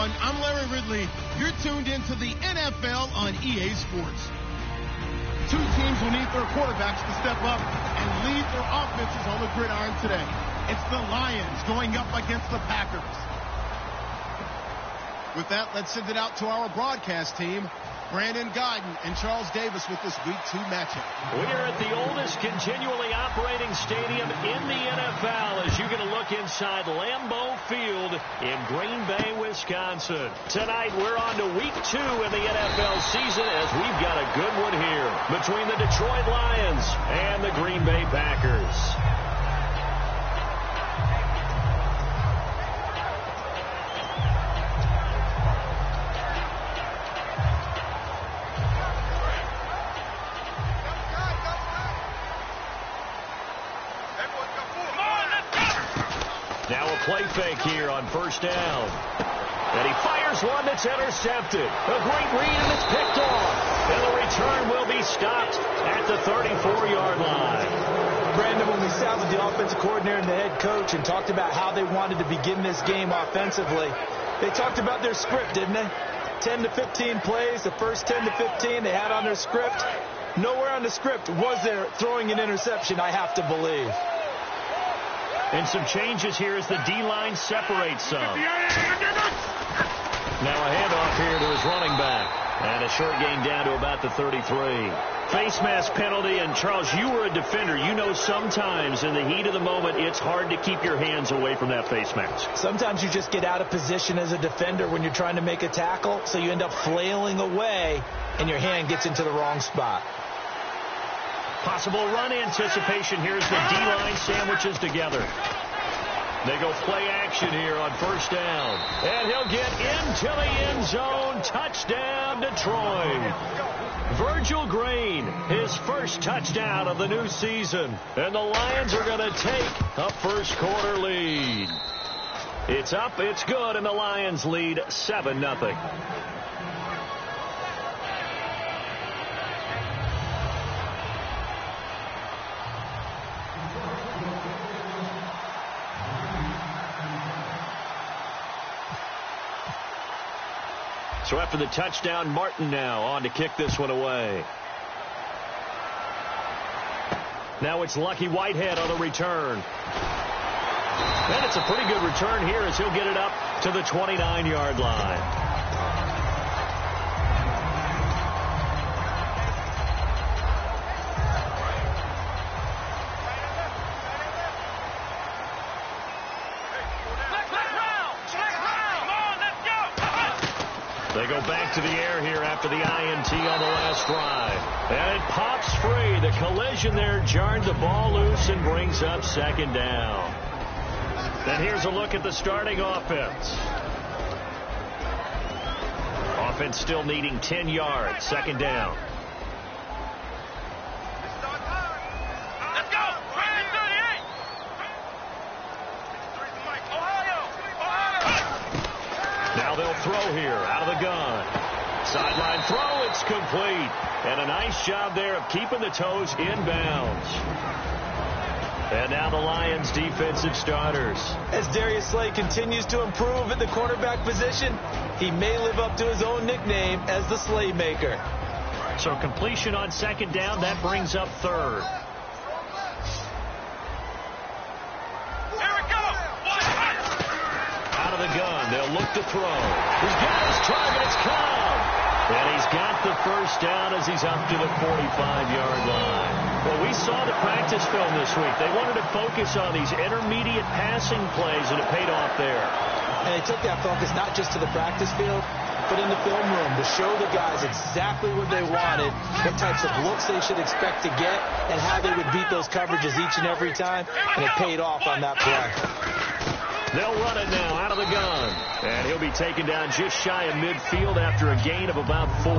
everyone. I'm Larry Ridley. You're tuned into the NFL on EA Sports. Two teams will need their quarterbacks to step up and lead their offenses on the gridiron today. It's the Lions going up against the Packers. With that, let's send it out to our broadcast team. Brandon Guyton and Charles Davis with this Week 2 matchup. We are at the oldest continually operating stadium in the NFL as you get a look inside Lambeau Field in Green Bay, Wisconsin. Tonight, we're on to Week 2 in the NFL season as we've got a good one here between the Detroit Lions and the Green Bay Packers. Now a play fake here on first down. And he fires one that's intercepted. A great read and it's picked off. And the return will be stopped at the 34-yard line. Brandon, when we sat with the offensive coordinator and the head coach and talked about how they wanted to begin this game offensively, they talked about their script, didn't they? 10 to 15 plays, the first 10 to 15 they had on their script. Nowhere on the script was there throwing an interception, I have to believe. And some changes here as the D-line separates some. Now a handoff here to his running back. And a short gain down to about the 33. Face mask penalty. And, Charles, you were a defender. You know sometimes in the heat of the moment it's hard to keep your hands away from that face mask. Sometimes you just get out of position as a defender when you're trying to make a tackle, so you end up flailing away and your hand gets into the wrong spot. Possible run anticipation here as the D-line sandwiches together. They go play action here on first down. And he'll get into the end zone. Touchdown, Detroit. Virgil Green, his first touchdown of the new season. And the Lions are going to take a first quarter lead. It's up, it's good, and the Lions lead 7-0. So after the touchdown, Martin now on to kick this one away. Now it's Lucky Whitehead on the return. And it's a pretty good return here as he'll get it up to the 29-yard line. They go back to the air here after the INT on the last drive. And it pops free. The collision there jarred the ball loose and brings up second down. And here's a look at the starting offense. Offense still needing 10 yards. Second down. Now they'll throw here out of the gun. Sideline throw, it's complete. And a nice job there of keeping the toes inbounds. And now the Lions defensive starters. As Darius Slay continues to improve at the cornerback position, he may live up to his own nickname as the Slaymaker. So completion on second down, that brings up third. The gun. They'll look to throw. He's got his target. It's caught. And he's got the first down as he's up to the 45-yard line. Well, we saw the practice film this week. They wanted to focus on these intermediate passing plays, and it paid off there. And they took that focus not just to the practice field, but in the film room to show the guys exactly what they wanted, what types of looks they should expect to get, and how they would beat those coverages each and every time. And it paid off on that play. They'll run it now out of the gun. And he'll be taken down just shy of midfield after a gain of about 4.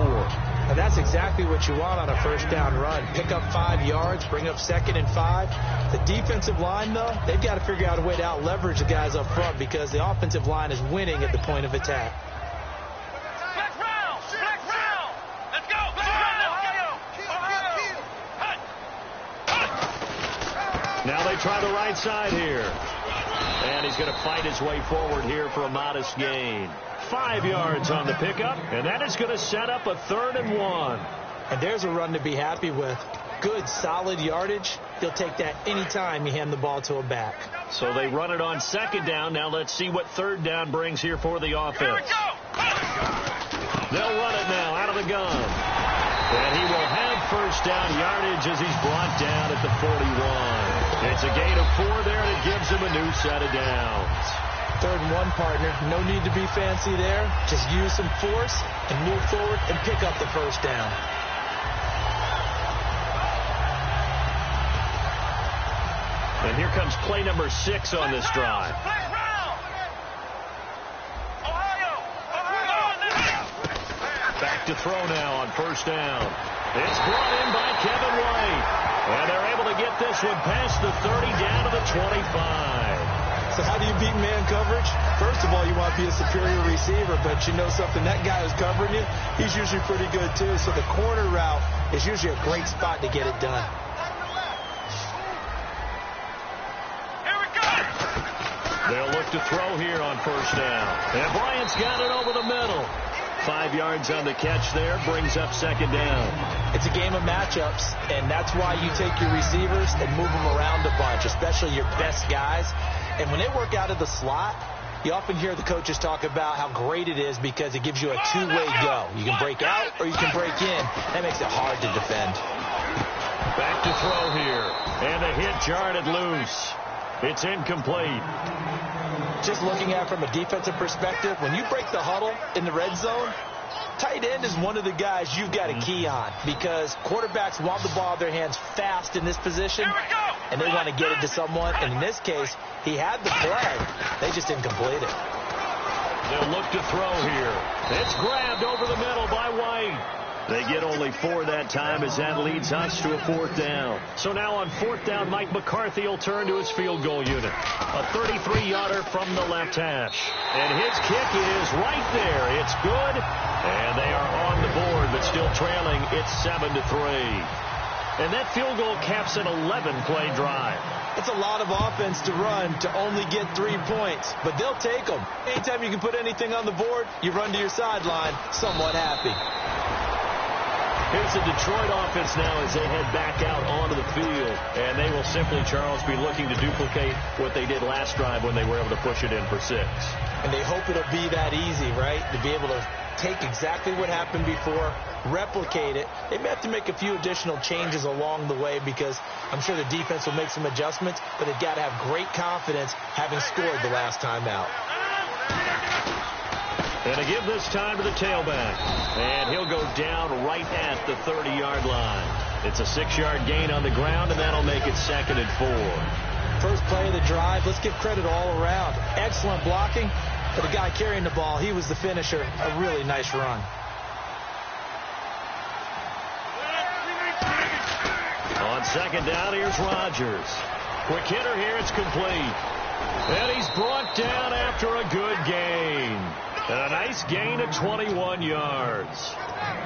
And that's exactly what you want on a first down run. Pick up 5 yards, bring up second and 5. The defensive line, though, they've got to figure out a way to out-leverage the guys up front because the offensive line is winning at the point of attack. Let's go. Now they try the right side here. And he's going to fight his way forward here for a modest gain. 5 yards on the pickup, and that is going to set up a 3rd and 1. And there's a run to be happy with. Good, solid yardage. He'll take that anytime you hand the ball to a back. So they run it on 2nd down. Now let's see what 3rd down brings here for the offense. They'll run it now out of the gun. And he will have 1st down yardage as he's brought down at the 41. It's a gain of 4 there, and it gives him a new set of downs. 3rd and 1, partner. No need to be fancy there. Just use some force and move forward and pick up the 1st down. And here comes play number 6 on this drive. Back to throw now on 1st down. It's brought in by Kevin White. And they're able to get this one past the 30 down to the 25. So how do you beat man coverage? First of all, you want to be a superior receiver, but you know something, that guy who's covering you, he's usually pretty good too. So the corner route is usually a great spot to get it done. They'll look to throw here on 1st down. And Bryant's got it over the middle. 5 yards on the catch there, brings up 2nd down. It's a game of matchups, and that's why you take your receivers and move them around a bunch, especially your best guys. And when they work out of the slot, you often hear the coaches talk about how great it is because it gives you a two-way go. You can break out or you can break in. That makes it hard to defend. Back to throw here. And the hit jarred it loose. It's incomplete. Just looking at it from a defensive perspective, when you break the huddle in the red zone, tight end is one of the guys you've got to key on because quarterbacks want the ball in their hands fast in this position, and they want to get it to someone. And in this case, he had the play. They just didn't complete it. They'll look to throw here. It's grabbed over the middle by White. They get only 4 that time as that leads us to a 4th down. So now on 4th down, Mike McCarthy will turn to his field goal unit. A 33-yarder from the left hash. And his kick is right there. It's good. And they are on the board, but still trailing. It's 7-3. And that field goal caps an 11-play drive. It's a lot of offense to run to only get 3 points, but they'll take them. Anytime you can put anything on the board, you run to your sideline somewhat happy. Here's the Detroit offense now as they head back out onto the field. And they will simply, Charles, be looking to duplicate what they did last drive when they were able to push it in for 6. And they hope it'll be that easy, right? To be able to take exactly what happened before, replicate it. They may have to make a few additional changes along the way because I'm sure the defense will make some adjustments, but they've got to have great confidence having scored the last time out. And to give this time to the tailback. And he'll go down right at the 30-yard line. It's a 6-yard gain on the ground, and that'll make it 2nd and 4. First play of the drive, let's give credit all around. Excellent blocking, but the guy carrying the ball, he was the finisher. A really nice run. On 2nd down, here's Rodgers. Quick hitter here, it's complete. And he's brought down after a good gain. And a nice gain of 21 yards.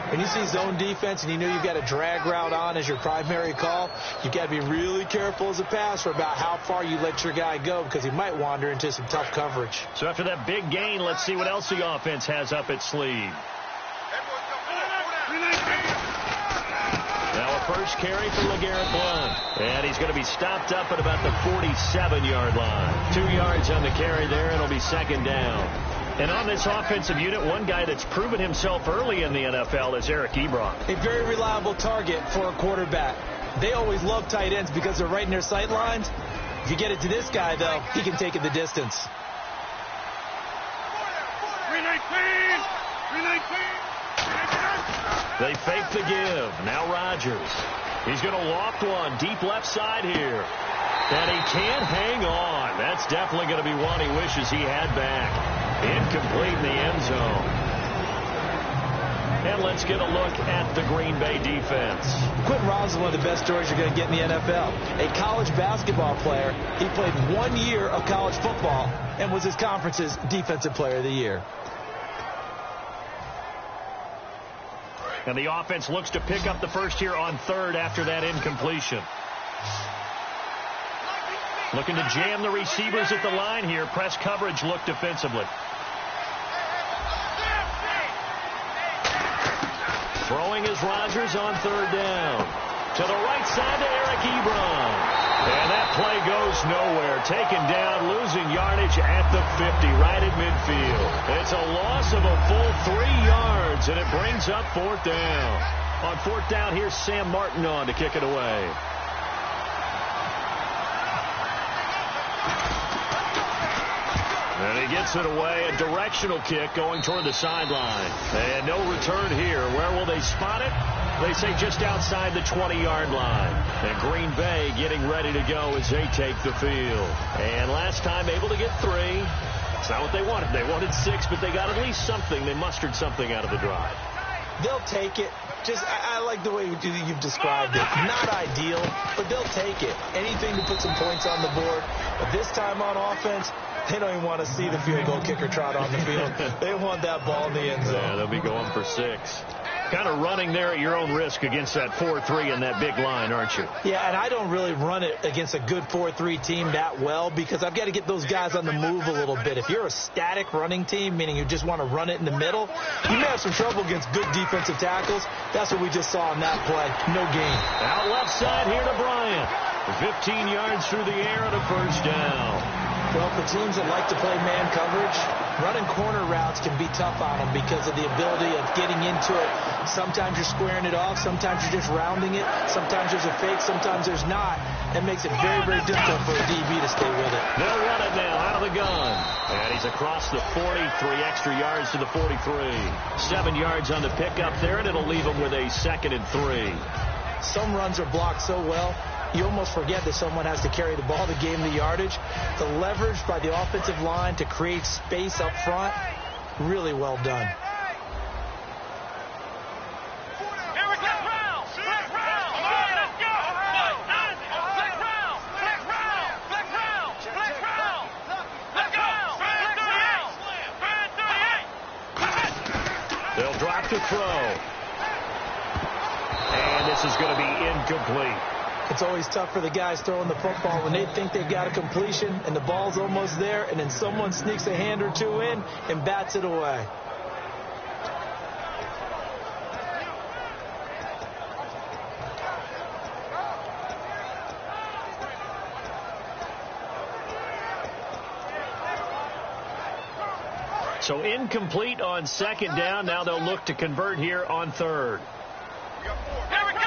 When you see zone defense and you know you've got a drag route on as your primary call, you've got to be really careful as a passer about how far you let your guy go because he might wander into some tough coverage. So after that big gain, let's see what else the offense has up its sleeve. Now a first carry for LeGarrette Blount. And he's going to be stopped up at about the 47-yard line. 2 yards on the carry there, and it'll be 2nd down. And on this offensive unit, one guy that's proven himself early in the NFL is Eric Ebron. A very reliable target for a quarterback. They always love tight ends because they're right in their sight lines. If you get it to this guy, though, he can take it the distance. 319! They fake the give. Now Rodgers. He's going to loft one deep left side here. And he can't hang on. That's definitely going to be one he wishes he had back. Incomplete in the end zone. And let's get a look at the Green Bay defense. Quentin Robinson is one of the best stories you're going to get in the NFL. A college basketball player. He played 1 year of college football and was his conference's Defensive Player of the Year. And the offense looks to pick up the first here on 3rd after that incompletion. Looking to jam the receivers at the line here. Press coverage look defensively. Throwing is Rodgers on third down. To the right side to Eric Ebron. And that play goes nowhere. Taken down, losing yardage at the 50, right at midfield. It's a loss of a full 3 yards, and it brings up fourth down. On fourth down, here's Sam Martin on to kick it away. And he gets it away, a directional kick going toward the sideline. And no return here. Where will they spot it? They say just outside the 20-yard line. And Green Bay getting ready to go as they take the field. And last time able to get 3. It's not what they wanted. They wanted 6, but they got at least something. They mustered something out of the drive. They'll take it. I like the way you've described it. Not ideal, but they'll take it. Anything to put some points on the board. But this time on offense, they don't even want to see the field goal kicker trot on the field. They want that ball in the end zone. Yeah, they'll be going for 6. Kind of running there at your own risk against that 4-3 and that big line, aren't you? Yeah, and I don't really run it against a good 4-3 team that well because I've got to get those guys on the move a little bit. If you're a static running team, meaning you just want to run it in the middle, you may have some trouble against good defensive tackles. That's what we just saw in that play. No gain. Out left side here to Bryant. 15 yards through the air and a first down. Well, for teams that like to play man coverage, running corner routes can be tough on them because of the ability of getting into it. Sometimes you're squaring it off. Sometimes you're just rounding it. Sometimes there's a fake. Sometimes there's not. It makes it very, very difficult for a DB to stay with it. They'll run it now out of the gun. And he's across the 40, 3 extra yards to the 43. 7 yards on the pickup there, and it'll leave him with a 2nd and 3. Some runs are blocked so well, you almost forget that someone has to carry the ball to gain the yardage. The leverage by the offensive line to create space up front, really well done. They'll drop to throw. And this is going to be incomplete. It's always tough for the guys throwing the football when they think they've got a completion and the ball's almost there, and then someone sneaks a hand or two in and bats it away. So incomplete on 2nd down. Now they'll look to convert here on 3rd. Here we go!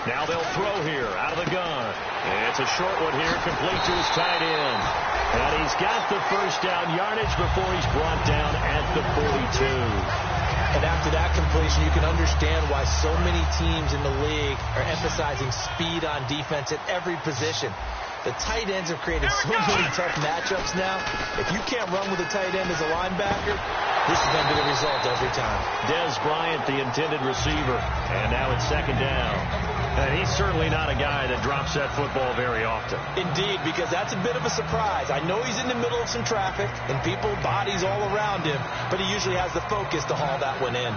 Now they'll throw here out of the gun. And it's a short one here, complete to his tight end. And he's got the first down yardage before he's brought down at the 42. And after that completion, you can understand why so many teams in the league are emphasizing speed on defense at every position. The tight ends have created so many tough matchups now. If you can't run with a tight end as a linebacker, this is going to be the result every time. Des Bryant, the intended receiver. And now it's 2nd down. And he's certainly not a guy that drops that football very often. Indeed, because that's a bit of a surprise. I know he's in the middle of some traffic and people, bodies all around him, but he usually has the focus to haul that one in.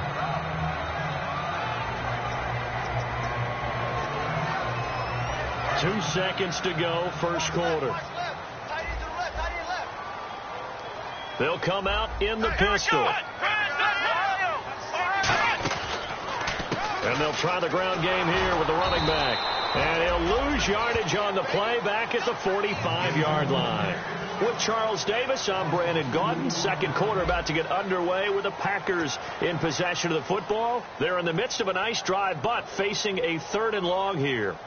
Two seconds to go, first quarter. They'll come out in the pistol. And they'll try the ground game here with the running back. And he'll lose yardage on the play back at the 45-yard line. With Charles Davis, I'm Brandon Gaudin. Second quarter about to get underway with the Packers in possession of the football. They're in the midst of a nice drive, but facing a 3rd and long here.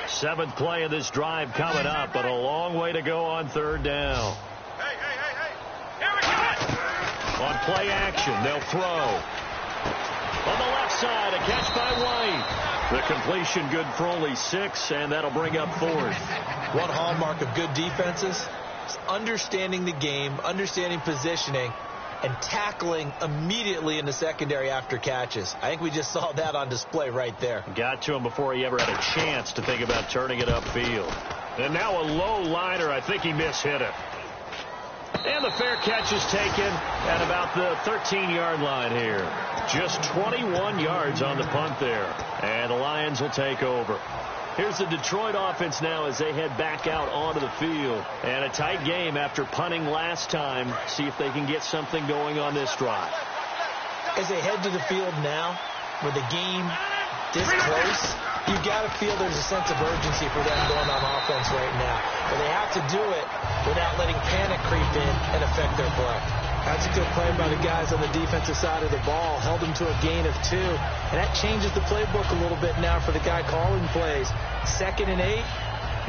Seventh play of this drive coming up, but a long way to go on 3rd down. Hey. Here we go. On play action, they'll throw. On the left side, a catch by White. The completion good for only 6, and that'll bring up 4th. One hallmark of good defenses is understanding the game, understanding positioning, and tackling immediately in the secondary after catches. I think we just saw that on display right there. Got to him before he ever had a chance to think about turning it upfield. And now a low liner. I think he mishit it. And the fair catch is taken at about the 13-yard line here. Just 21 yards on the punt there. And the Lions will take over. Here's the Detroit offense now as they head back out onto the field. And a tight game after punting last time. See if they can get something going on this drive. As they head to the field now, with the game this close, you got to feel there's a sense of urgency for them going on offense right now. But they have to do it without letting panic creep in and affect their play. That's a good play by the guys on the defensive side of the ball. Held them to a gain of 2. And that changes the playbook a little bit now for the guy calling plays. 2nd and 8.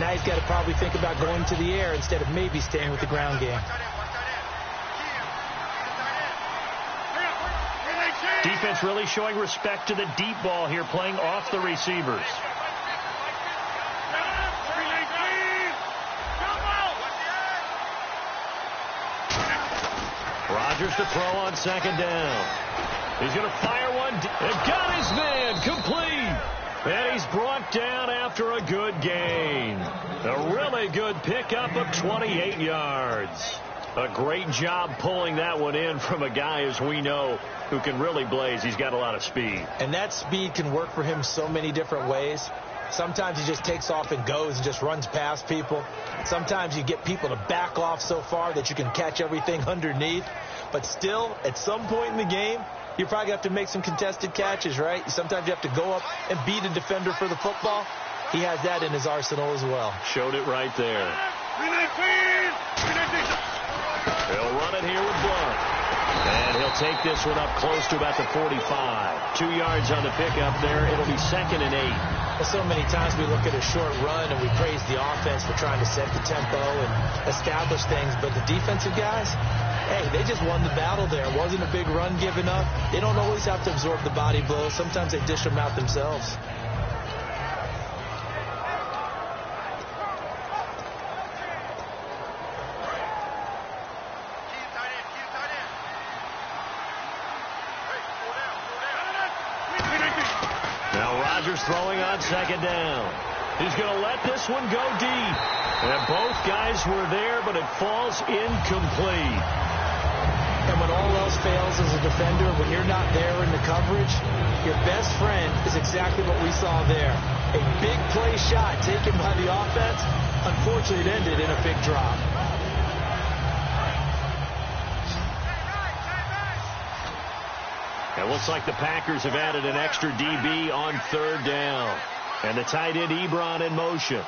Now he's got to probably think about going to the air instead of maybe staying with the ground game. Defense really showing respect to the deep ball here, playing off the receivers. Rodgers to throw on 2nd down. He's going to fire one. And got his man complete. And he's brought down after a good gain. A really good pickup of 28 yards. A great job pulling that one in from a guy, as we know, who can really blaze. He's got a lot of speed. And that speed can work for him so many different ways. Sometimes he just takes off and goes and just runs past people. Sometimes you get people to back off so far that you can catch everything underneath. But still, at some point in the game, you probably have to make some contested catches, right? Sometimes you have to go up and beat a defender for the football. He has that in his arsenal as well. Showed it right there. He'll run it here with Blunt. And he'll take this one up close to about the 45. 2 yards on the pickup there. It'll be 2nd and 8. Well, so many times we look at a short run and we praise the offense for trying to set the tempo and establish things. But the defensive guys, hey, they just won the battle there. It wasn't a big run given up. They don't always have to absorb the body blows. Sometimes they dish them out themselves. Throwing on 2nd down. He's going to let this one go deep. And both guys were there, but it falls incomplete. And when all else fails as a defender, when you're not there in the coverage, your best friend is exactly what we saw there. A big play shot taken by the offense. Unfortunately, it ended in a big drop. It looks like the Packers have added an extra DB on 3rd down. And the tight end Ebron in motion.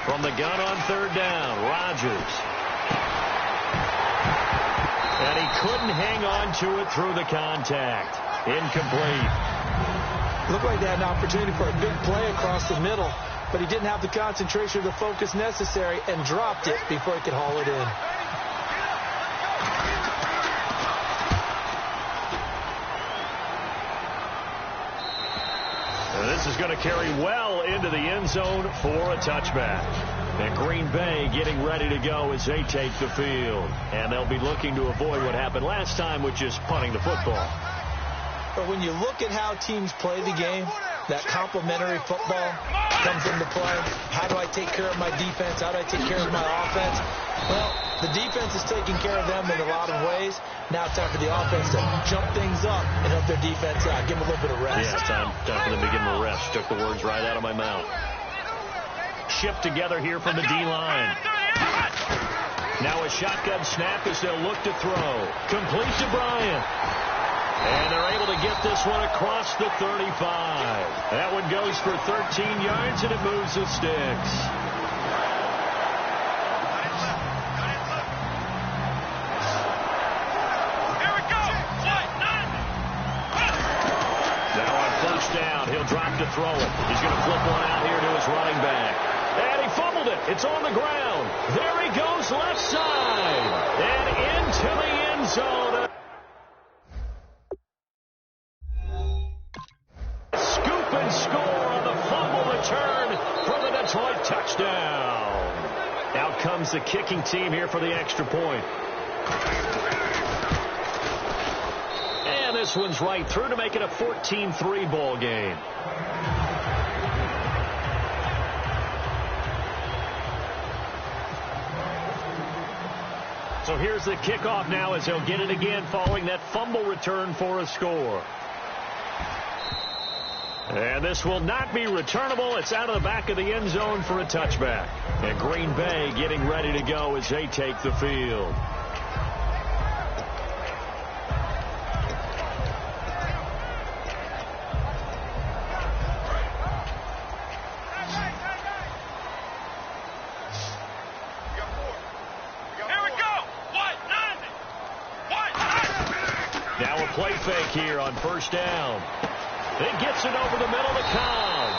From the gun on 3rd down, Rodgers. And he couldn't hang on to it through the contact. Incomplete. Looked like they had an opportunity for a big play across the middle, but he didn't have the concentration or the focus necessary and dropped it before he could haul it in. This is going to carry well into the end zone for a touchback. And Green Bay getting ready to go as they take the field. And they'll be looking to avoid what happened last time, which is punting the football. But when you look at how teams play the game, that complementary football comes into play. How do I take care of my defense? How do I take care of my offense? Well, the defense is taking care of them in a lot of ways. Now it's time for the offense to jump things up and help their defense out. Give them a little bit of rest. Yeah, time for them to give them a rest. Took the words right out of my mouth. Shift together here from the D-line. Now a shotgun snap as they'll look to throw. Complete to Bryant. And they're able to get this one across the 35. That one goes for 13 yards, and it moves the sticks. Now on 1st down, he'll drop to throw it. He's going to flip one out here to his running back. And he fumbled it. It's on the ground. There he goes left side. And into the end zone. Scoop and score on the fumble return for the Detroit touchdown. Out comes the kicking team here for the extra point. And this one's right through to make it a 14-3 ball game. So here's the kickoff now as he'll get it again following that fumble return for a score. And this will not be returnable. It's out of the back of the end zone for a touchback. And Green Bay getting ready to go as they take the field. Now a play fake here on first down. It gets it over the middle to Cobb.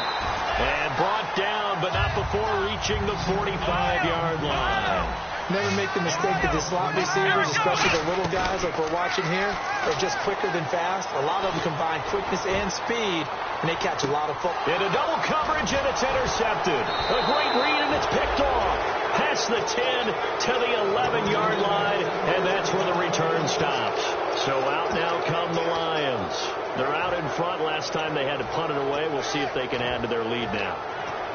And brought down, but not before reaching the 45-yard line. Never make the mistake that the slot receivers, especially the little guys like we're watching here, are just quicker than fast. A lot of them combine quickness and speed, and they catch a lot of football. In a double coverage, and it's intercepted. A great read, and it's picked off. Past the 10 to the 11-yard line, and that's where the return stops. So out now come the Lions. They're out in front. Last time they had to punt it away. We'll see if they can add to their lead now.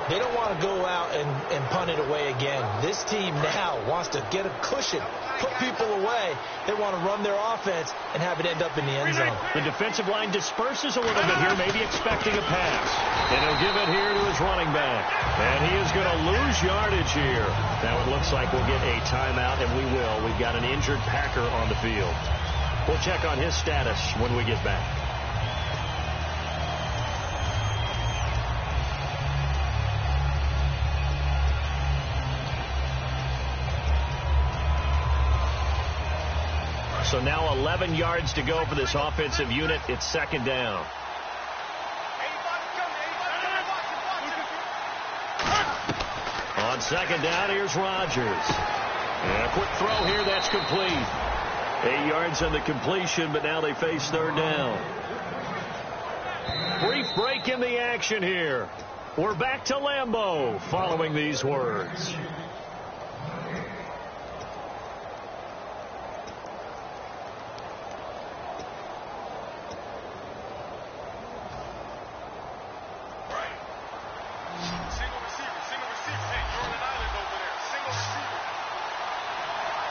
They don't want to go out and punt it away again. This team now wants to get a cushion, put people away. They want to run their offense and have it end up in the end zone. The defensive line disperses a little bit here, maybe expecting a pass. And he'll give it here to his running back. And he is going to lose yardage here. Now it looks like we'll get a timeout, and we will. We've got an injured Packer on the field. We'll check on his status when we get back. So now 11 yards to go for this offensive unit. It's second down. On second down, here's Rodgers. And a quick throw here, that's complete. 8 yards on the completion, but now they face third down. Brief break in the action here. We're back to Lambeau following these words.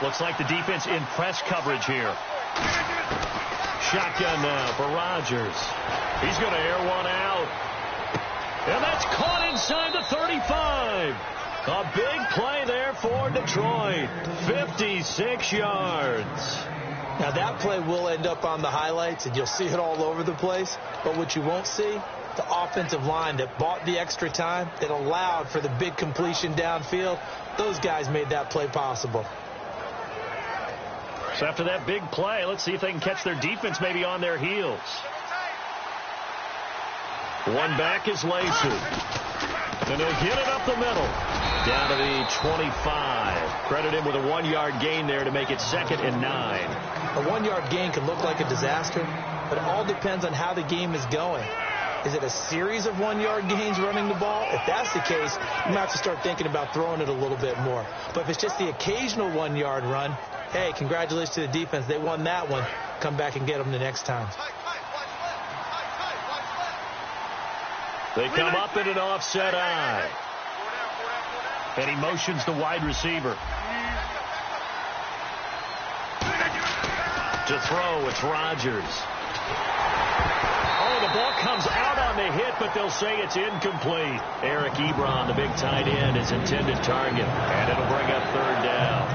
Looks like the defense in press coverage here. Shotgun now for Rodgers. He's going to air one out. And that's caught inside the 35. A big play there for Detroit. 56 yards. Now that play will end up on the highlights, and you'll see it all over the place. But what you won't see, the offensive line that bought the extra time, that allowed for the big completion downfield. Those guys made that play possible. So after that big play, let's see if they can catch their defense maybe on their heels. One back is Lacy. And they'll get it up the middle. Down to the 25. Credit him with a 1-yard gain there to make it 2nd and 9. A 1-yard gain can look like a disaster, but it all depends on how the game is going. Is it a series of 1-yard gains running the ball? If that's the case, you might have to start thinking about throwing it a little bit more. But if it's just the occasional 1-yard run, hey, congratulations to the defense. They won that one. Come back and get them the next time. They come up in an offset eye. And he motions the wide receiver. To throw, it's Rodgers. Oh, the ball comes out on the hit, but they'll say it's incomplete. Eric Ebron, the big tight end, is intended target. And it'll bring up third down.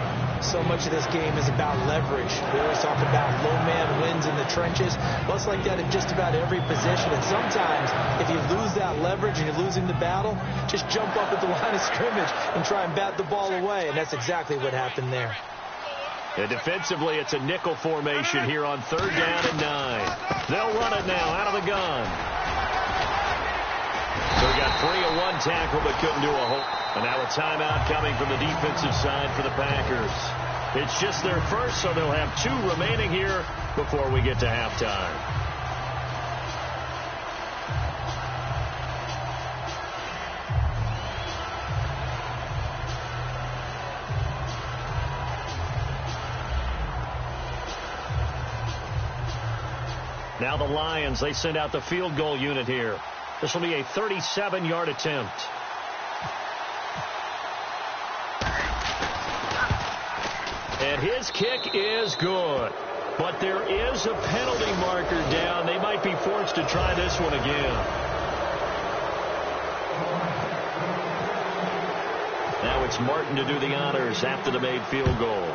So much of this game is about leverage. We always talk about low man wins in the trenches. Well, it's like that in just about every position. And sometimes, if you lose that leverage and you're losing the battle, just jump up at the line of scrimmage and try and bat the ball away. And that's exactly what happened there. And defensively, it's a nickel formation here on third down and 9. They'll run it now out of the gun. So we got 3-1 tackle, but couldn't do a whole. And now a timeout coming from the defensive side for the Packers. It's just their first, so they'll have 2 remaining here before we get to halftime. Now the Lions, they send out the field goal unit here. This will be a 37-yard attempt. And his kick is good. But there is a penalty marker down. They might be forced to try this one again. Now it's Martin to do the honors after the made field goal.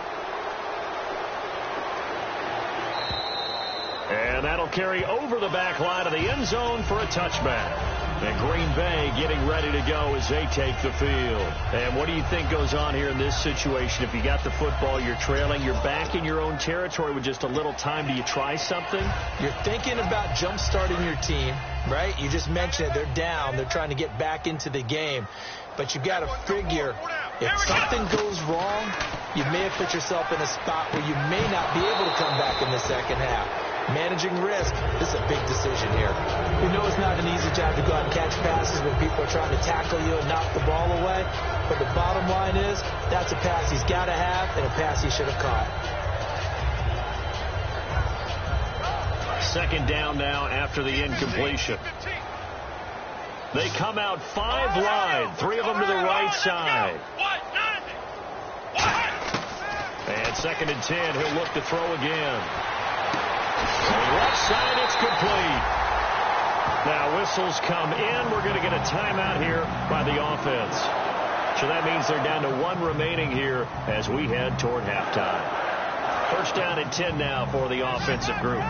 And that'll carry over the back line of the end zone for a touchback. And Green Bay getting ready to go as they take the field. And what do you think goes on here in this situation? If you got the football, you're trailing, you're back in your own territory with just a little time. Do you try something? You're thinking about jump-starting your team, right? You just mentioned it. They're down. They're trying to get back into the game. But you got to figure if something goes wrong, you may have put yourself in a spot where you may not be able to come back in the second half. Managing risk, this is a big decision here. We know it's not an easy job to go out and catch passes when people are trying to tackle you and knock the ball away. But the bottom line is, that's a pass he's got to have and a pass he should have caught. Second down now after the incompletion. They come out 5 wide, 3 of them to the right side. And 2nd and 10, he'll look to throw again. Left side, it's complete. Now whistles come in. We're going to get a timeout here by the offense. So that means they're down to 1 remaining here as we head toward halftime. First down and 10 now for the offensive group.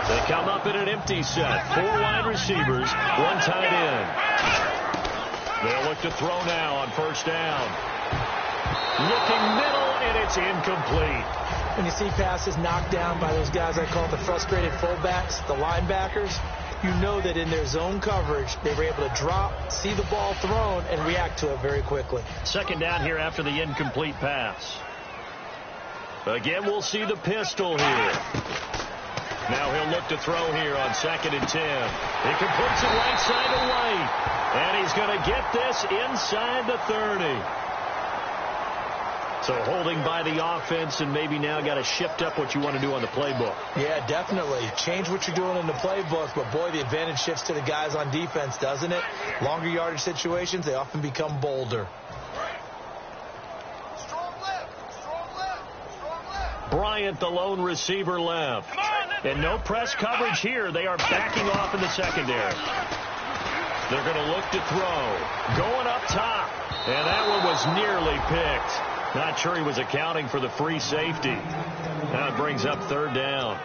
They come up in an empty set. 4 wide receivers, 1 tight end. They'll look to throw now on first down. Looking middle, and it's incomplete. When you see passes knocked down by those guys I call the frustrated fullbacks, the linebackers, you know that in their zone coverage, they were able to drop, see the ball thrown, and react to it very quickly. Second down here after the incomplete pass. Again, we'll see the pistol here. Now he'll look to throw here on 2nd and 10. He completes it right side to right. And he's going to get this inside the 30. So holding by the offense, and maybe now got to shift up what you want to do on the playbook. Yeah, definitely. Change what you're doing in the playbook, but boy, the advantage shifts to the guys on defense, doesn't it? Longer yardage situations, they often become bolder. Bryant, the lone receiver, left. And no press coverage here. They are backing off in the secondary. They're going to look to throw. Going up top. And that one was nearly picked. Not sure he was accounting for the free safety. Now it brings up 3rd down.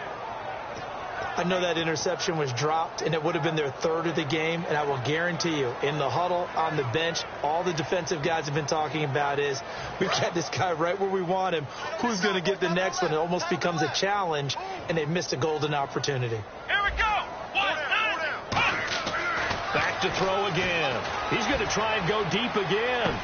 I know that interception was dropped, and it would have been their 3rd of the game, and I will guarantee you, in the huddle, on the bench, all the defensive guys have been talking about is, we've got this guy right where we want him. Who's going to get the next one? It almost becomes a challenge, and they've missed a golden opportunity. Here we go. Back to throw again. He's going to try and go deep again.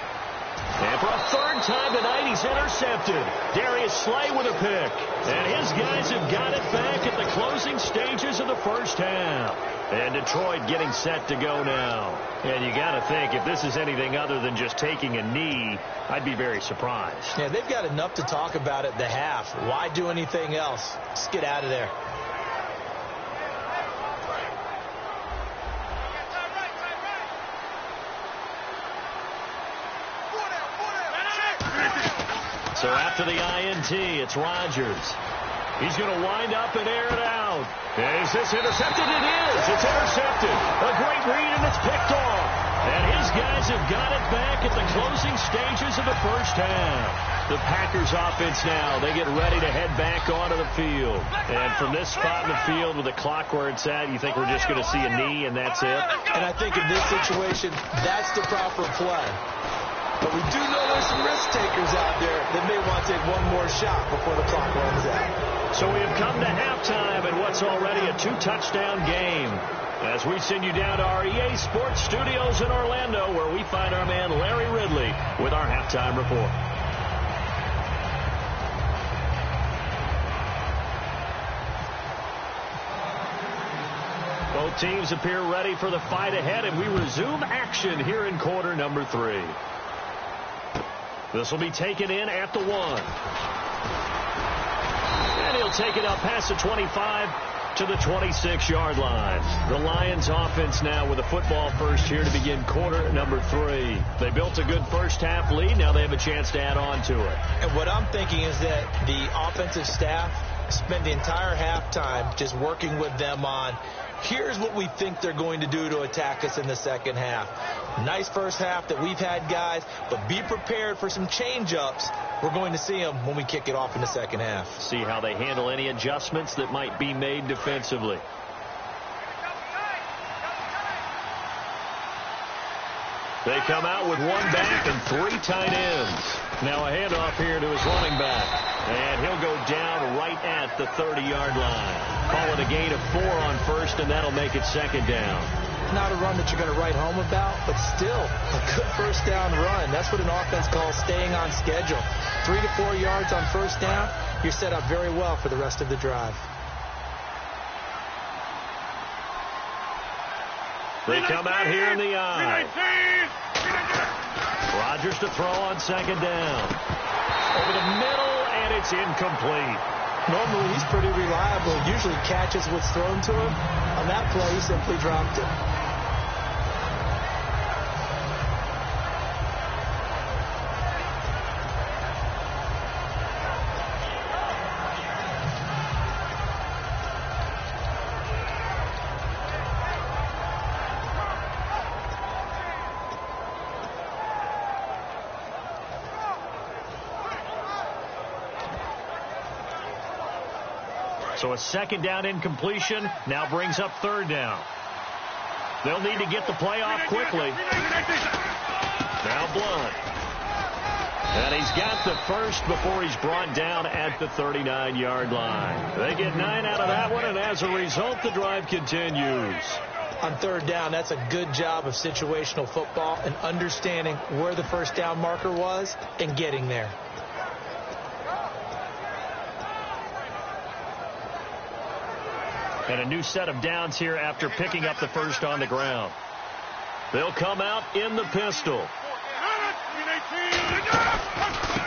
And for a 3rd time tonight, he's intercepted. Darius Slay with a pick. And his guys have got it back at the closing stages of the first half. And Detroit getting set to go now. And you got to think, if this is anything other than just taking a knee, I'd be very surprised. Yeah, they've got enough to talk about at the half. Why do anything else? Just get out of there. So after the INT, it's Rodgers. He's going to wind up and air it out. And is this intercepted? It is. It's intercepted. A great read, and it's picked off. And his guys have got it back at the closing stages of the first half. The Packers offense now, they get ready to head back onto the field. And from this spot in the field with the clock where it's at, you think we're just going to see a knee and that's it? And I think in this situation, that's the proper play. But we do know there's some risk takers out there that may want to take one more shot before the clock runs out. So we have come to halftime in what's already a 2-touchdown game. As we send you down to our EA Sports Studios in Orlando, where we find our man Larry Ridley with our halftime report. Both teams appear ready for the fight ahead, and we resume action here in quarter number 3. This will be taken in at the 1. And he'll take it up past the 25 to to the 26-yard line. The Lions offense now with a football first here to begin quarter number 3. They built a good first-half lead. Now they have a chance to add on to it. And what I'm thinking is that the offensive staff spend the entire halftime just working with them on, here's what we think they're going to do to attack us in the second half. Nice first half that we've had, guys, but be prepared for some change-ups. We're going to see them when we kick it off in the second half. See how they handle any adjustments that might be made defensively. They come out with 1 back and 3 tight ends. Now a handoff here to his running back. And he'll go down right at the 30-yard line. Call it a gain of 4 on first, and that'll make it second down. Not a run that you're going to write home about, but still a good first down run. That's what an offense calls staying on schedule. 3 to 4 yards on first down, you're set up very well for the rest of the drive. They come out here in the eye. Rodgers to throw on second down. Over the middle, and it's incomplete. Normally, he's pretty reliable. Usually catches what's thrown to him. On that play, he simply dropped it. So a second down incompletion now brings up third down. They'll need to get the play off quickly. Now Blunt. And he's got the first before he's brought down at the 39-yard line. They get 9 out of that one, and as a result, the drive continues. On third down, that's a good job of situational football and understanding where the first down marker was and getting there. And a new set of downs here after picking up the first on the ground. They'll come out in the pistol.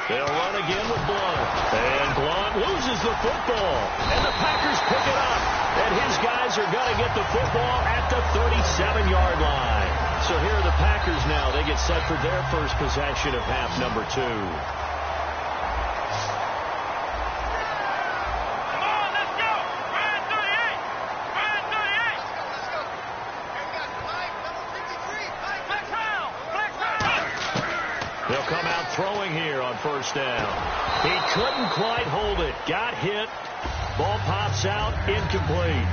They'll run again with Blunt. And Blunt loses the football. And the Packers pick it up. And his guys are going to get the football at the 37-yard line. So here are the Packers now. They get set for their first possession of half number 2. They'll come out throwing here on first down. He couldn't quite hold it. Got hit. Ball pops out. Incomplete.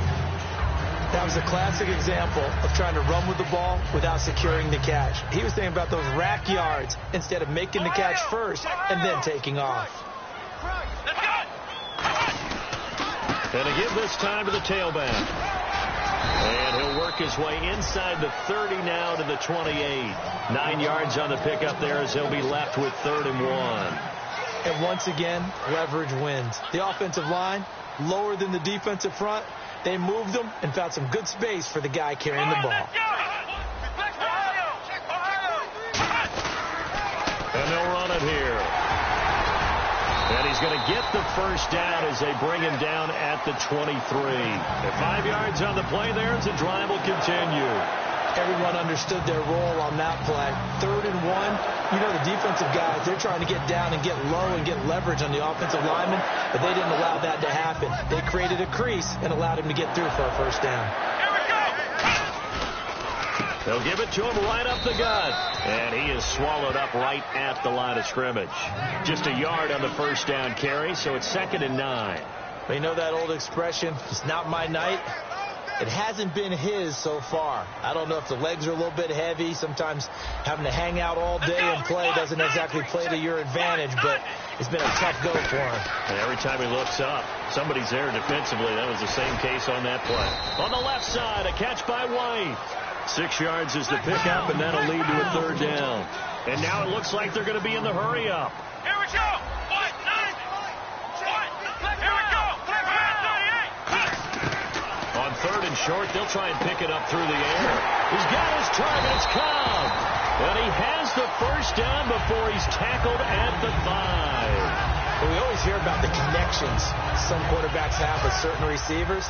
That was a classic example of trying to run with the ball without securing the catch. He was thinking about those rack yards instead of making the catch first and then taking off. And they give this time to the tailback. And he'll work his way inside the 30 now to the 28. 9 yards on the pickup there as he'll be left with 3rd and 1. And once again, leverage wins. The offensive line, lower than the defensive front. They moved them and found some good space for the guy carrying the ball. And they'll run it here. And he's going to get the first down as they bring him down at the 23. At 5 yards on the play there as the drive will continue. Everyone understood their role on that play. 3rd and 1. You know the defensive guys, they're trying to get down and get low and get leverage on the offensive lineman, but they didn't allow that to happen. They created a crease and allowed him to get through for a first down. They'll give it to him right up the gut. And he is swallowed up right at the line of scrimmage. Just a yard on the first down carry, so it's 2nd and 9. You know that old expression, it's not my night? It hasn't been his so far. I don't know if the legs are a little bit heavy. Sometimes having to hang out all day and play doesn't exactly play to your advantage, but it's been a tough go for him. And every time he looks up, somebody's there defensively. That was the same case on that play. On the left side, a catch by White. 6 yards is the pickup, and that'll lead to a 3rd down. And now it looks like they're going to be in the hurry-up. Here we go. Here we go. On 3rd and short, they'll try and pick it up through the air. He's got his target. It's Cobb. And he has the first down before he's tackled at the 5. Well, we always hear about the connections some quarterbacks have with certain receivers.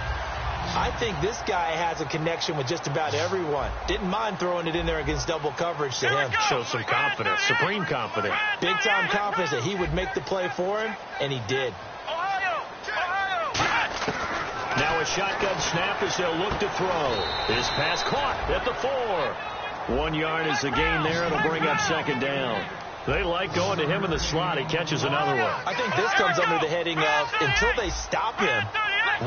I think this guy has a connection with just about everyone. Didn't mind throwing it in there against double coverage to him. Shows some confidence, supreme confidence. Big-time confidence that he would make the play for him, and he did. Now a shotgun snap as they'll look to throw. His pass caught at the 4. 1 yard is the gain there. It'll bring up second down. They like going to him in the slot. He catches another one. I think this comes under the heading of until they stop him,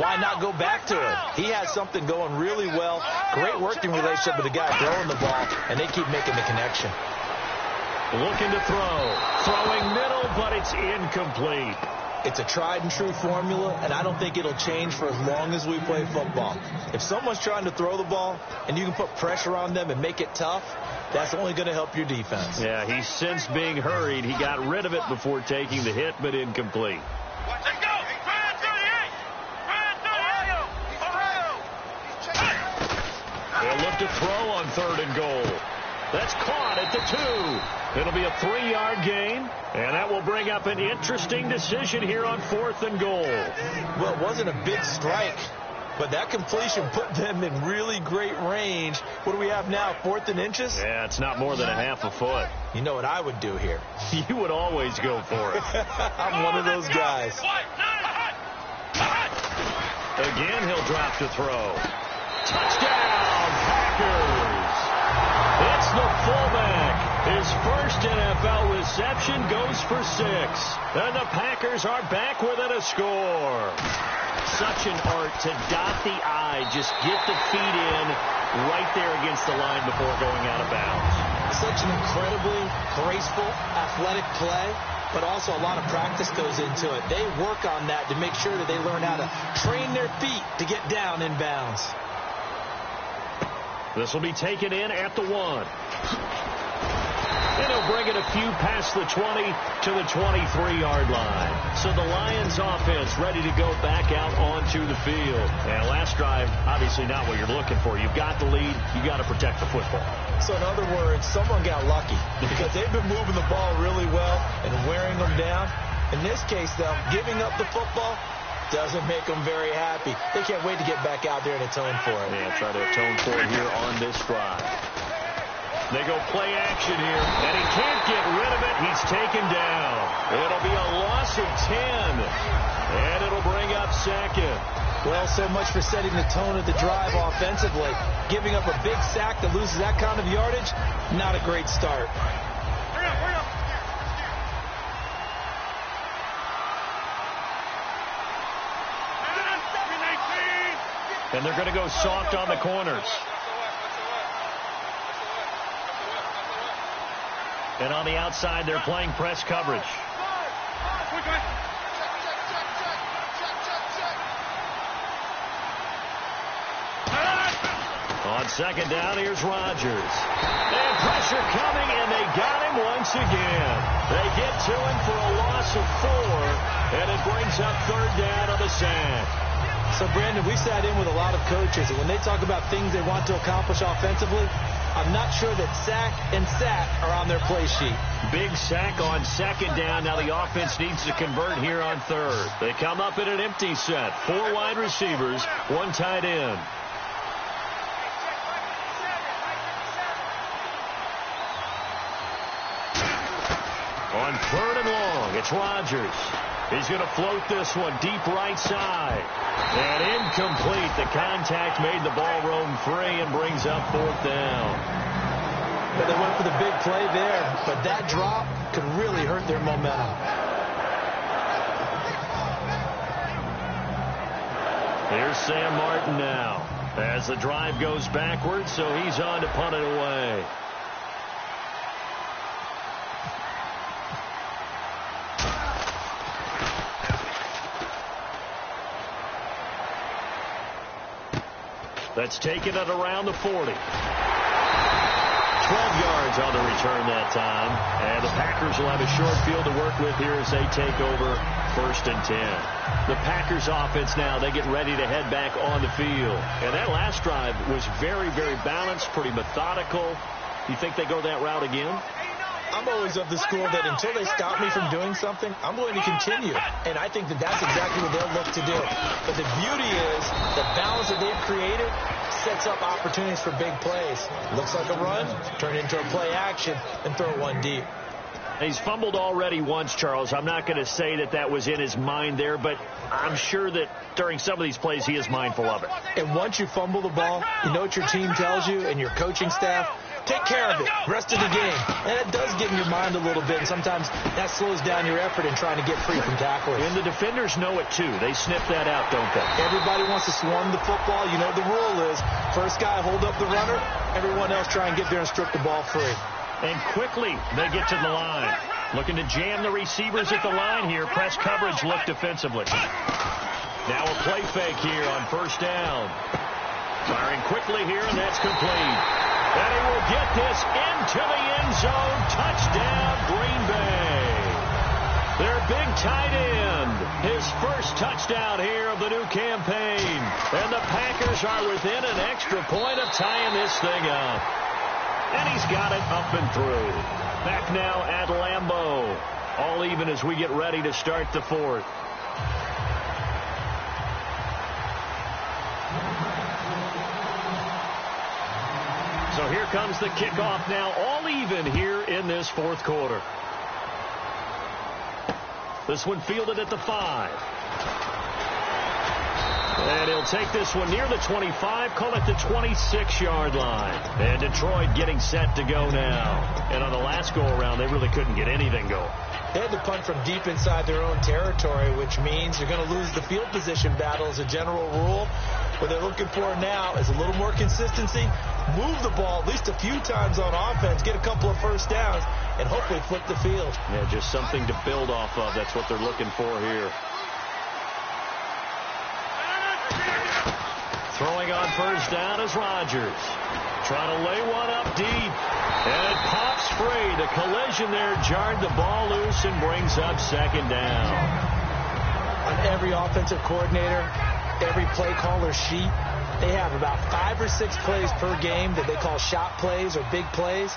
why not go back to him? He has something going really well. Great working relationship with the guy throwing the ball, and they keep making the connection. Looking to throw. Throwing middle, but it's incomplete. It's a tried-and-true formula, and I don't think it'll change for as long as we play football. If someone's trying to throw the ball, and you can put pressure on them and make it tough, that's only going to help your defense. Yeah, he's since being hurried. He got rid of it before taking the hit, but incomplete. Let's go! They'll look to throw on 3rd and goal. That's caught at the 2. It'll be a 3-yard gain, and that will bring up an interesting decision here on 4th and goal. Well, it wasn't a big strike, but that completion put them in really great range. What do we have now, 4th and inches? Yeah, it's not more than a half a foot. You know what I would do here? You would always go for it. I'm one of those guys. Again, he'll drop to throw. Touchdown, Packers! It's the fullback. His first NFL reception goes for 6. And the Packers are back within a score. Such an art to dot the I, just get the feet in right there against the line before going out of bounds. Such an incredibly graceful, athletic play, but also a lot of practice goes into it. They work on that to make sure that they learn how to train their feet to get down in bounds. This will be taken in at the 1. And he'll bring it a few past the 20 to the 23-yard line. So the Lions offense ready to go back out onto the field. And last drive, obviously not what you're looking for. You've got the lead. You've got to protect the football. So in other words, someone got lucky because they've been moving the ball really well and wearing them down. In this case, though, giving up the football doesn't make them very happy. They can't wait to get back out there and atone for it. Yeah, try to atone for it here on this drive. They go play action here, and he can't get rid of it. He's taken down. It'll be a loss of 10, and it'll bring up second. Well, so much for setting the tone of the drive offensively. Giving up a big sack that loses that kind of yardage, not a great start. And they're going to go soft on the corners. And on the outside, they're playing press coverage. On second down, here's Rodgers. And pressure coming, and they got him once again. They get to him for a loss of 4, and it brings up 3rd down on the sack. So, Brandon, we sat in with a lot of coaches, and when they talk about things they want to accomplish offensively, I'm not sure that sack and sack are on their play sheet. Big sack on second down. Now the offense needs to convert here on 3rd. They come up in an empty set. 4 wide receivers, 1 tight end. On 3rd and long, it's Rodgers. He's going to float this one deep right side. And incomplete. The contact made the ball roam free and brings up 4th down. But they went for the big play there, but that drop could really hurt their momentum. Here's Sam Martin now as the drive goes backwards, so he's on to punt it away. That's taken it around the 40. 12 yards on the return that time. And the Packers will have a short field to work with here as they take over 1st and 10. The Packers offense now, they get ready to head back on the field. And that last drive was very, very balanced, pretty methodical. You think they go that route again? I'm always of the school that until they stop me from doing something, I'm going to continue. And I think that that's exactly what they'll look to do. But the beauty is the balance that they've created sets up opportunities for big plays. Looks like a run, turn it into a play action, and throw one deep. He's fumbled already once, Charles. I'm not going to say that that was in his mind there, but I'm sure that during some of these plays he is mindful of it. And once you fumble the ball, you know what your team tells you and your coaching staff? Take care of it, rest of the game. And it does get in your mind a little bit, and sometimes that slows down your effort in trying to get free from tacklers. And the defenders know it, too. They sniff that out, don't they? Everybody wants to swarm the football. You know the rule is first guy hold up the runner, everyone else try and get there and strip the ball free. And quickly they get to the line. Looking to jam the receivers at the line here. Press coverage look defensively. Now a play fake here on first down. Firing quickly here, and that's complete. And he will get this into the end zone. Touchdown, Green Bay. Their big tight end. His first touchdown here of the new campaign. And the Packers are within an extra point of tying this thing up. And he's got it up and through. Back now at Lambeau. All even as we get ready to start the fourth. So here comes the kickoff now, all even here in this fourth quarter. This one fielded at the 5. And he'll take this one near the 25, call it the 26-yard line. And Detroit getting set to go now. And on the last go-around, they really couldn't get anything going. They had to punt from deep inside their own territory, which means you're going to lose the field position battle as a general rule. What they're looking for now is a little more consistency, move the ball at least a few times on offense, get a couple of first downs, and hopefully flip the field. Yeah, just something to build off of. That's what they're looking for here. Throwing on first down is Rodgers. Trying to lay one up deep. And it pops free. The collision there jarred the ball loose and brings up second down. On every offensive coordinator, every play caller sheet, they have about 5 or 6 plays per game that they call shot plays or big plays.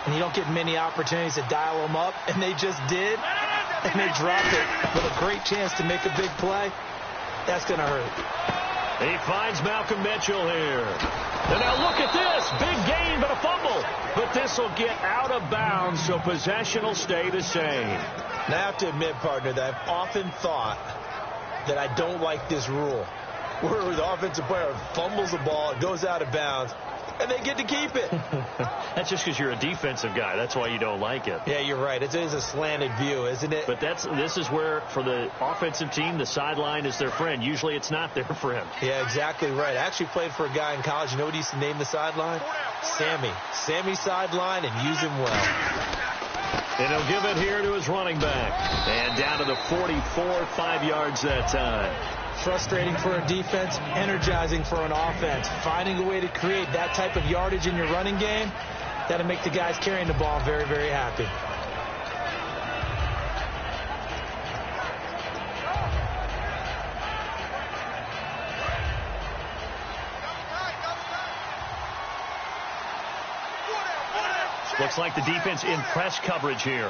And you don't get many opportunities to dial them up. And they just did. And they dropped it with a great chance to make a big play. That's going to hurt. He finds Malcolm Mitchell here. And now look at this. Big gain, but a fumble. But this will get out of bounds, so possession will stay the same. Now, I have to admit, partner, that I've often thought that I don't like this rule, where the offensive player fumbles the ball, it goes out of bounds, and they get to keep it. That's just because you're a defensive guy. That's why you don't like it. Yeah, you're right. It is a slanted view, isn't it? But this is where, for the offensive team, the sideline is their friend. Usually it's not their friend. Yeah, exactly right. I actually played for a guy in college. You know what he used to name the sideline? Sammy. Sammy sideline, and use him well. And he'll give it here to his running back. And down to the 44, 5 yards that time. Frustrating for a defense, energizing for an offense. Finding a way to create that type of yardage in your running game, that'll make the guys carrying the ball very, very happy. Looks like the defense in press coverage here.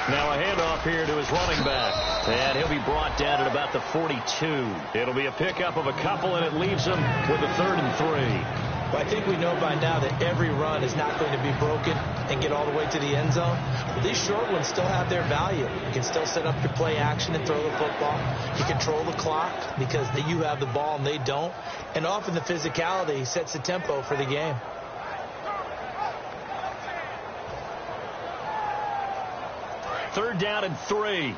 Now a handoff here to his running back. And he'll be brought down at about the 42. It'll be a pickup of a couple, and it leaves him with a 3rd and 3. Well, I think we know by now that every run is not going to be broken and get all the way to the end zone. But these short ones still have their value. You can still set up your play action and throw the football. You control the clock because you have the ball and they don't. And often the physicality sets the tempo for the game. Third down and 3.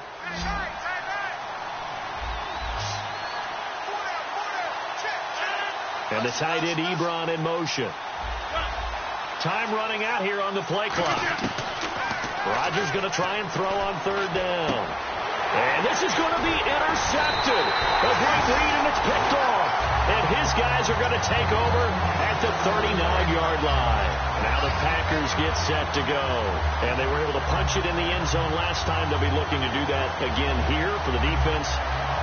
And the tight end Ebron in motion. Time running out here on the play clock. Rodgers going to try and throw on 3rd down. And this is going to be intercepted. A great read, and it's picked off. And his guys are going to take over at the 39-yard line. Now the Packers get set to go. And they were able to punch it in the end zone last time. They'll be looking to do that again here for the defense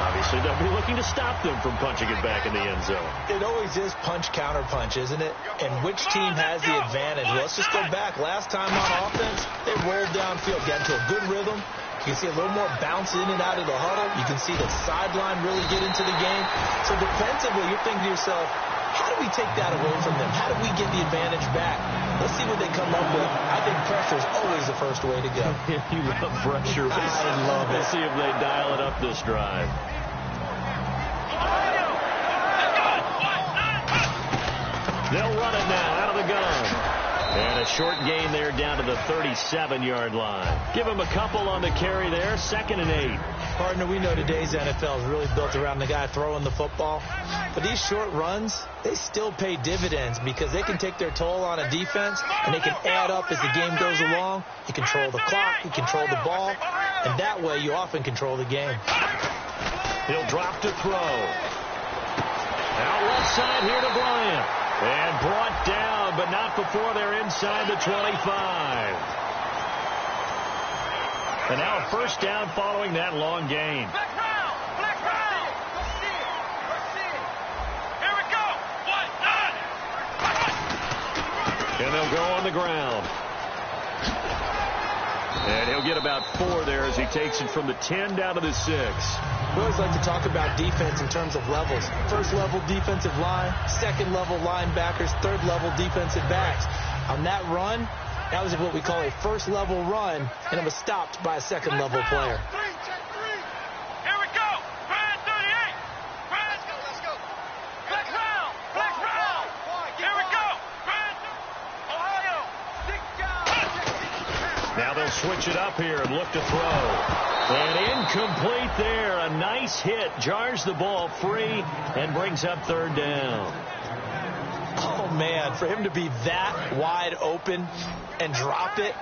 Obviously, they'll be looking to stop them from punching it back in the end zone. It always is punch-counter-punch, isn't it? And which team has the advantage? Well, let's just go back. Last time on offense, they rolled downfield, got into a good rhythm. You can see a little more bounce in and out of the huddle. You can see the sideline really get into the game. So defensively, you're thinking to yourself, how do we take that away from them? How do we get the advantage back? Let's see what they come up with. I think pressure is always the first way to go. You love pressure. I love it. Let's see if they dial it up this drive. They'll run it now out of the gun. And a short gain there down to the 37-yard line. Give him a couple on the carry there. 2nd and 8. Partner, we know today's NFL is really built around the guy throwing the football. But these short runs, they still pay dividends because they can take their toll on a defense, and they can add up as the game goes along. You control the clock, you control the ball, and that way you often control the game. He'll drop to throw. Out left side here to Bryant. And brought down, but not before they're inside the 25. And now a first down following that long gain. Black round. Here we go. 1, 9. And they'll go on the ground. And he'll get about 4 there as he takes it from the 10 down to the 6. We always like to talk about defense in terms of levels. First level defensive line, second level linebackers, third level defensive backs. On that run, that was what we call a first level run, and it was stopped by a second level player. Here we go. Brand 38. Brand, let's go. Black round. Here we go. Brand, Ohio. Now they'll switch it up here and look to throw. And incomplete there. A nice hit. Jars the ball free and brings up 3rd down. Oh, man, for him to be that wide open and drop it.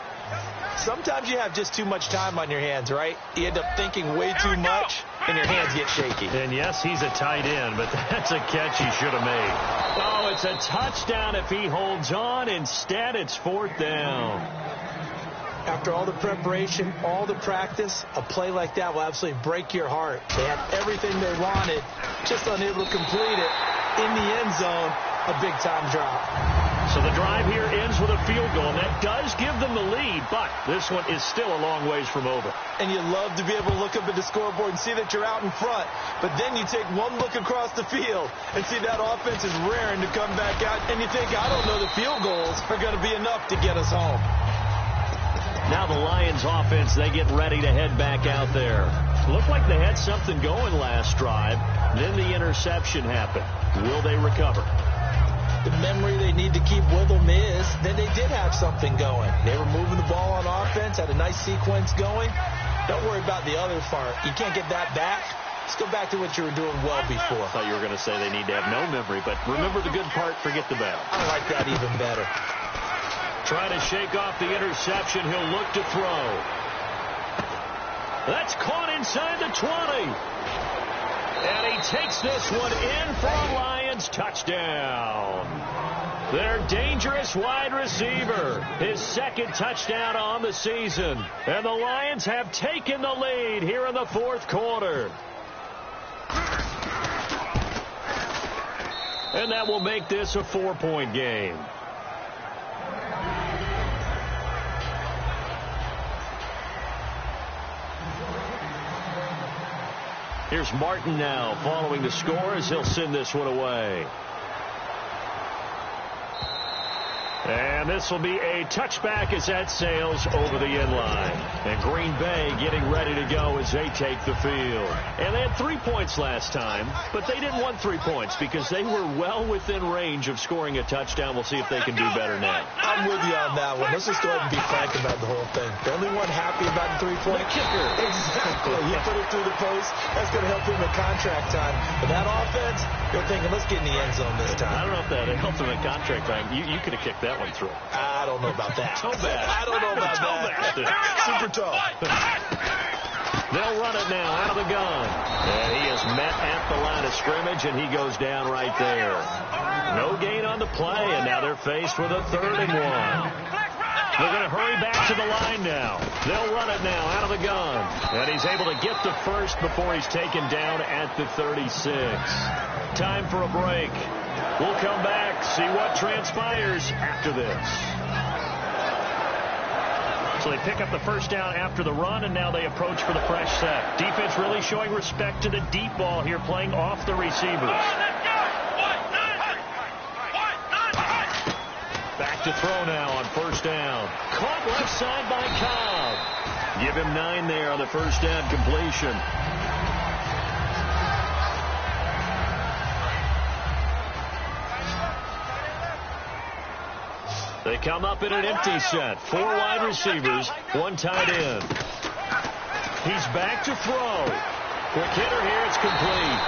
Sometimes you have just too much time on your hands, right? You end up thinking way too much, and your hands get shaky. And, yes, he's a tight end, but that's a catch he should have made. Oh, it's a touchdown if he holds on. Instead, it's 4th down. After all the preparation, all the practice, a play like that will absolutely break your heart. They had everything they wanted, just unable to complete it. In the end zone, a big-time drop. So the drive here ends with a field goal, and that does give them the lead, but this one is still a long ways from over. And you love to be able to look up at the scoreboard and see that you're out in front, but then you take one look across the field and see that offense is raring to come back out, and you think, I don't know, the field goals are going to be enough to get us home. Now the Lions offense, they get ready to head back out there. Looked like they had something going last drive. Then the interception happened. Will they recover? The memory they need to keep with them is that they did have something going. They were moving the ball on offense, had a nice sequence going. Don't worry about the other part. You can't get that back. Let's go back to what you were doing well before. I thought you were going to say they need to have no memory, but remember the good part, forget the bad. I like that even better. Trying to shake off the interception. He'll look to throw. That's caught inside the 20. And he takes this one in for a Lions touchdown. Their dangerous wide receiver. His 2nd touchdown on the season. And the Lions have taken the lead here in the 4th quarter. And that will make this a 4-point game. Here's Martin now following the score as he'll send this one away. And this will be a touchback as that sails over the end line. And Green Bay getting ready to go as they take the field. And they had 3 points last time, but they didn't want 3 points because they were well within range of scoring a touchdown. We'll see if they can do better now. I'm with you on that one. Let's just go ahead and be frank about the whole thing. The only one happy about the 3-point kicker. Exactly. He put it through the post. That's going to help him at contract time. But that offense, they're thinking, let's get in the end zone this time. I don't know if that helped him at contract time. You could have kicked that one through. I don't know about that. Toe bad. I don't know about that. Super toe. They'll run it now out of the gun. And he is met at the line of scrimmage, and he goes down right there. No gain on the play, and now they're faced with a 3rd and 1. They're going to hurry back to the line now. They'll run it now out of the gun. And he's able to get to first before he's taken down at the 36. Time for a break. We'll come back, see what transpires after this. So they pick up the first down after the run, and now they approach for the fresh set. Defense really showing respect to the deep ball here, playing off the receivers. Back to throw now on first down. Caught left side by Cobb. Give him 9 there on the first down completion. They come up in an empty set. 4 wide receivers, 1 tight end. He's back to throw. Quick hitter here, it's complete.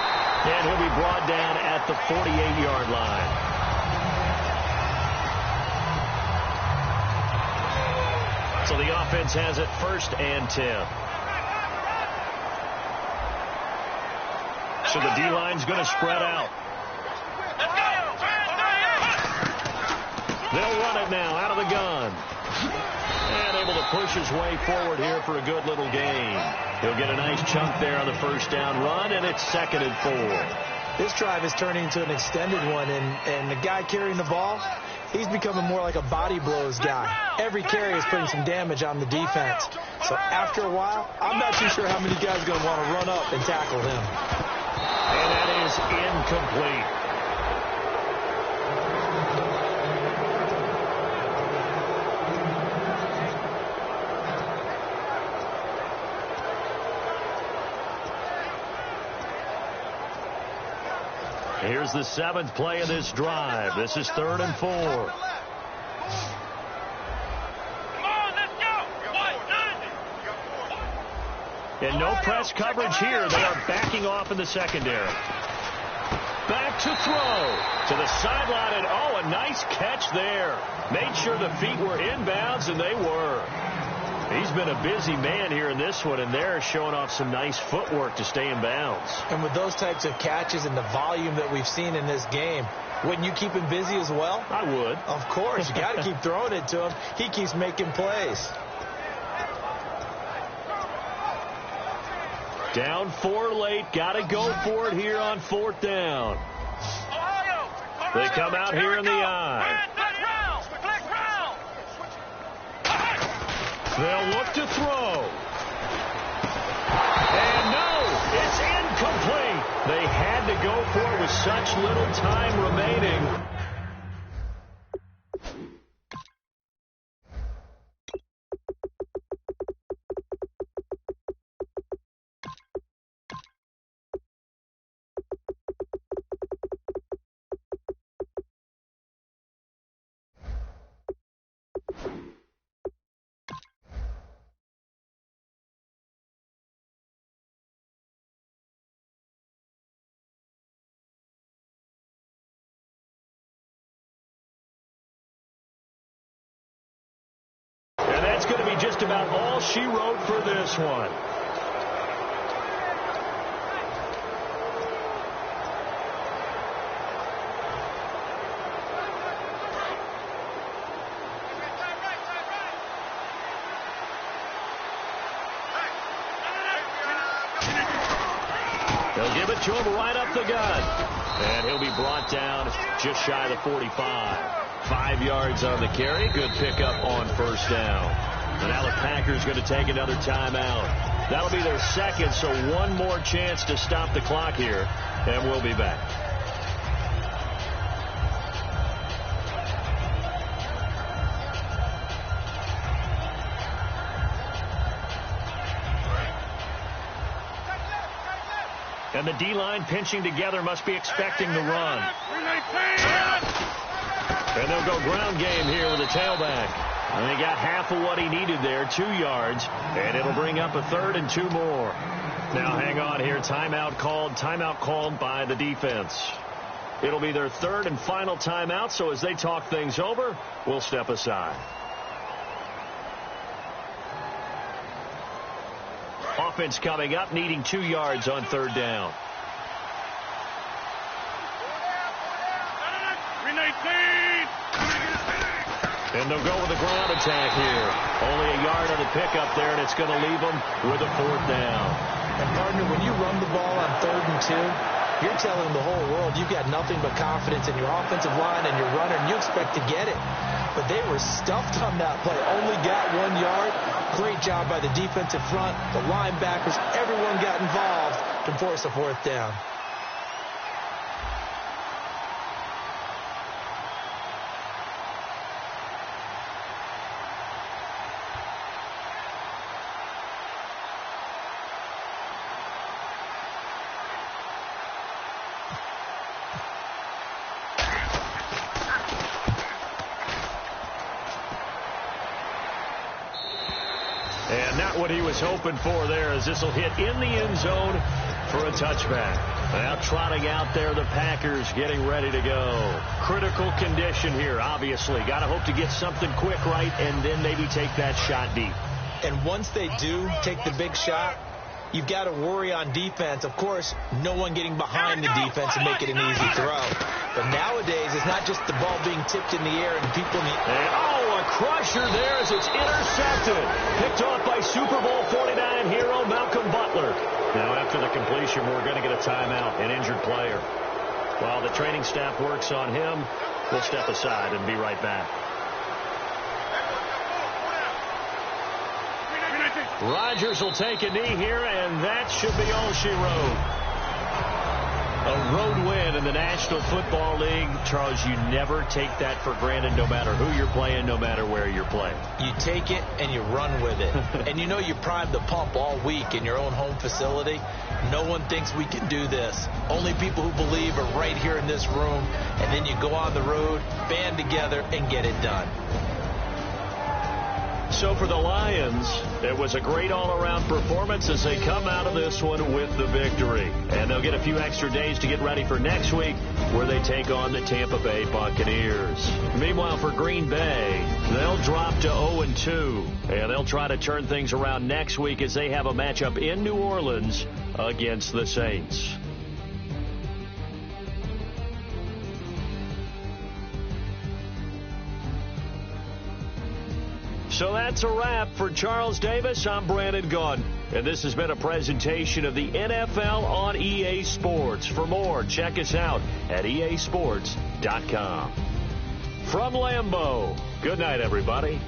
And he'll be brought down at the 48-yard line. So the offense has it 1st and 10. So the D-line's going to spread out. They'll run it now out of the gun. And able to push his way forward here for a good little gain. He'll get a nice chunk there on the first down run, and it's 2nd and 4. This drive is turning into an extended one, and the guy carrying the ball, he's becoming more like a body blows guy. Every carry is putting some damage on the defense. So after a while, I'm not too sure how many guys are going to want to run up and tackle him. And that is incomplete. Here's the 7th play of this drive. This is 3rd and 4. And no press coverage here. They are backing off in the secondary. Back to throw to the sideline, and oh, a nice catch there. Made sure the feet were inbounds, and they were. He's been a busy man here in this one, and they're showing off some nice footwork to stay in bounds. And with those types of catches and the volume that we've seen in this game, wouldn't you keep him busy as well? I would. Of course. You got to keep throwing it to him. He keeps making plays. Down 4 late. Got to go for it here on 4th down. They come out here in the eye. They'll look to throw. And no, it's incomplete. They had to go for it with such little time remaining. That's going to be just about all she wrote for this one. They'll give it to him right up the gut. And he'll be brought down just shy of the 45. 5 yards on the carry. Good pickup on first down. And now the Packers going to take another timeout. That'll be their 2nd, so 1 more chance to stop the clock here. And we'll be back. And the D-line pinching together must be expecting the run. And they'll go ground game here with a tailback. And he got half of what he needed there, 2 yards. And it'll bring up a 3rd and 2 more. Now hang on here. Timeout called by the defense. It'll be their 3rd and final timeout. So as they talk things over, we'll step aside. Offense coming up, needing 2 yards on 3rd down. And they'll go with the ground attack here. Only a yard on the pickup there, and it's going to leave them with a 4th down. And, partner, when you run the ball on 3rd and 2, you're telling the whole world you've got nothing but confidence in your offensive line and your runner, and you expect to get it. But they were stuffed on that play. Only got 1 yard. Great job by the defensive front, the linebackers. Everyone got involved to force a 4th down. And not what he was hoping for there, as this will hit in the end zone for a touchback. Now trotting out there, the Packers getting ready to go. Critical condition here, obviously. Got to hope to get something quick right and then maybe take that shot deep. And once they do take the big shot, you've got to worry on defense. Of course, no one getting behind the defense and make it an easy throw. But nowadays, it's not just the ball being tipped in the air and people in the... a crusher there as it's intercepted. Picked off by Super Bowl 49 hero Malcolm Butler. Now, after the completion, we're going to get a timeout, an injured player. While the training staff works on him, we'll step aside and be right back. Rodgers will take a knee here, and that should be all she wrote. A road win in the National Football League. Charles, you never take that for granted no matter who you're playing, no matter where you're playing. You take it and you run with it. And you know you primed the pump all week in your own home facility. No one thinks we can do this. Only people who believe are right here in this room. And then you go on the road, band together, and get it done. So for the Lions, it was a great all-around performance as they come out of this one with the victory. And they'll get a few extra days to get ready for next week, where they take on the Tampa Bay Buccaneers. Meanwhile, for Green Bay, they'll drop to 0-2. And they'll try to turn things around next week as they have a matchup in New Orleans against the Saints. So that's a wrap. For Charles Davis, I'm Brandon Gaudin. And this has been a presentation of the NFL on EA Sports. For more, check us out at easports.com. From Lambeau, good night, everybody.